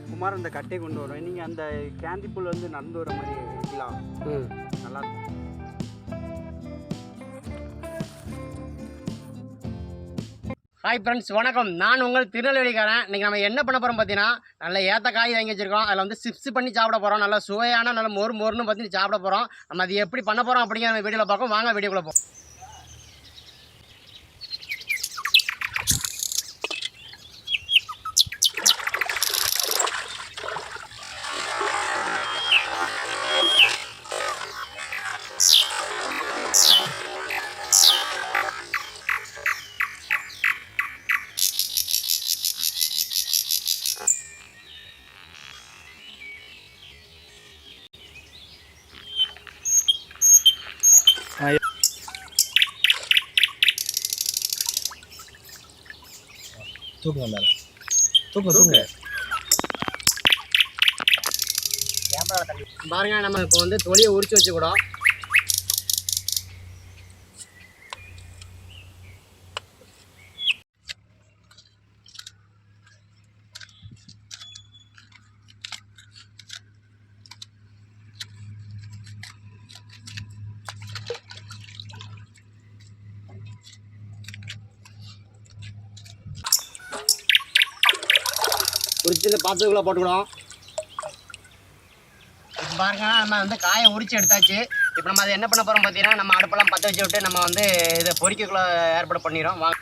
குமார் அந்த கட்டையை கொண்டு வரும். நீங்கள் அந்த கேந்திப்புல் வந்து நடந்து வர மாதிரி இருக்கலாம். நல்லாயிருக்கும். ஹாய் ஃப்ரெண்ட்ஸ், வணக்கம். நான் உங்கள் திருநெல்வேலிக்காரன். இன்றைக்கி நம்ம என்ன பண்ண போகிறோம் பார்த்தீங்கன்னா, நல்ல ஏற்ற காய் வாங்கி வச்சுருக்கோம். அதில் வந்து சிப்ஸ் பண்ணி சாப்பிட போகிறோம். நல்லா சுவையான நல்ல மொறுன்னு பார்த்து சாப்பிட போகிறோம். நம்ம அது எப்படி பண்ண போகிறோம் அப்படிங்கிற நம்ம வீடியோவில் பார்ப்போம். வாங்க வீடியோக்குள்ளே போவோம். தூக்கு வந்தால தூக்கு பாருங்க, நம்ம இப்போ வந்து தொலியை உரிச்சு வச்சுக்கூடோம். உரிச்சு இந்த பாத்திரத்துக்குள்ளே போட்டுக்கிடும். இப்போ பாருங்க, நம்ம வந்து காயை உரிச்சு எடுத்தாச்சு. இப்போ நம்ம அதை என்ன பண்ண போகிறோம் பார்த்தீங்கன்னா, நம்ம அடுப்பெல்லாம் பற்ற வச்சு விட்டு நம்ம வந்து இதை பொரிக்கக்குள்ளே ஏற்பாடு பண்ணிடுறோம். வாங்க.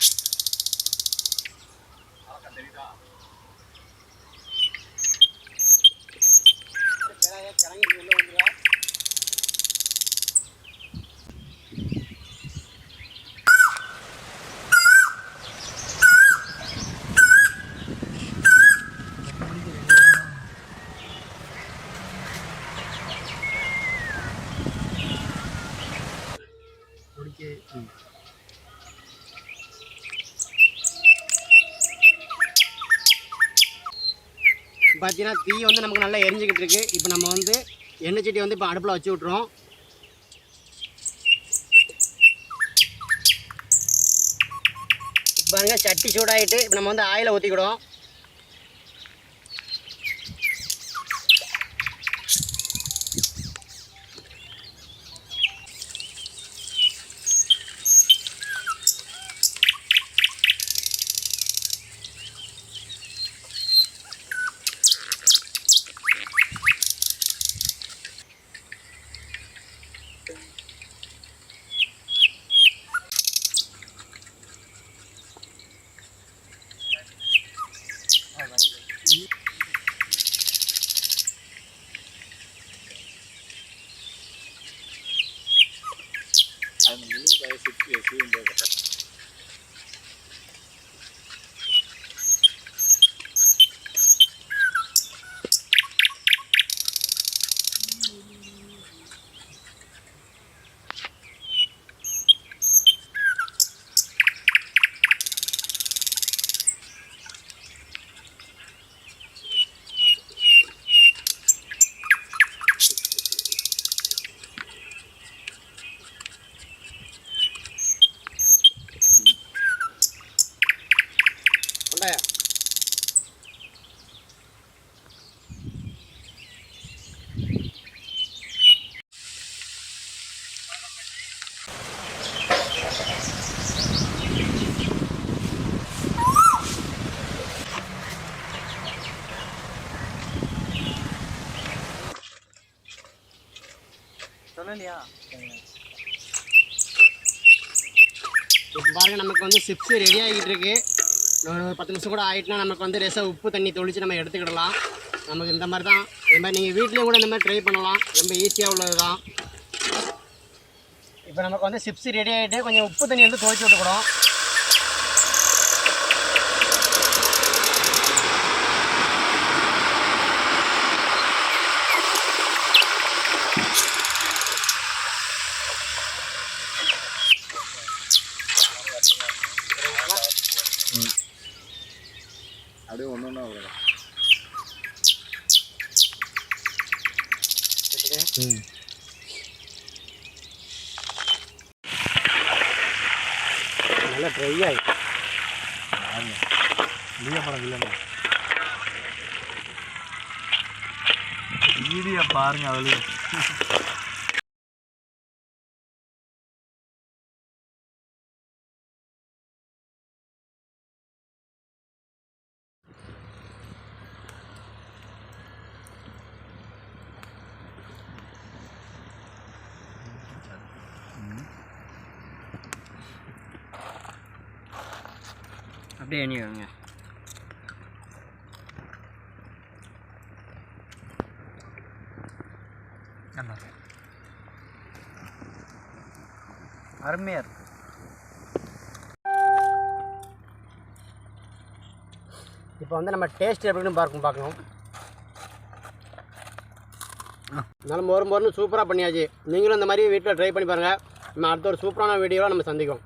பார்த்தீங்கன்னா தீ வந்து நமக்கு நல்லா எரிஞ்சிக்கிட்டு இருக்கு. இப்போ நம்ம வந்து எண்ணெய் சட்டி வந்து இப்போ அடுப்பில் வச்சு விட்ருவோம். பாருங்க, சட்டி சூடாகிட்டு இப்போ நம்ம வந்து ஆயிலை ஊற்றிக்கிடுவோம். இப்போ பாருங்க, நமக்கு வந்து சிப்ஸ் ரெடி ஆகிட்டு இருக்கு. ஒரு 10 நிமிஷம் கூட ஆகிட்டுனா நமக்கு வந்து ரெசாக உப்பு தண்ணி தொளிச்சு நம்ம எடுத்துக்கிடலாம். நமக்கு இந்த மாதிரி தான். இது மாதிரி நீங்கள் வீட்லேயும் கூட இந்த மாதிரி ட்ரை பண்ணலாம். ரொம்ப ஈஸியாக உள்ளது தான். இப்போ நமக்கு வந்து சிப்ஸ் ரெடி ஆகிட்டு கொஞ்சம் உப்பு தண்ணி வந்து தொளிச்சு விட்டுக்கிறோம். அப்படியே ஒன்று அவ்வளோ நல்லா ட்ரை ஆகி படம் இல்லைண்ணா வீடியோ பாருங்க அவளுக்கு. அப்படியே எண்ணி வாங்க. அருமையாக இருக்கு. இப்போ வந்து நம்ம டேஸ்ட் எப்படின்னு பார்க்கணும். நல்ல மொறு மொறுன்னு சூப்பராக பண்ணியாச்சு. நீங்களும் இந்த மாதிரி வீட்டில் ட்ரை பண்ணி பாருங்கள். நம்ம அடுத்த ஒரு சூப்பரான வீடியோவில் நம்ம சந்திக்கும்.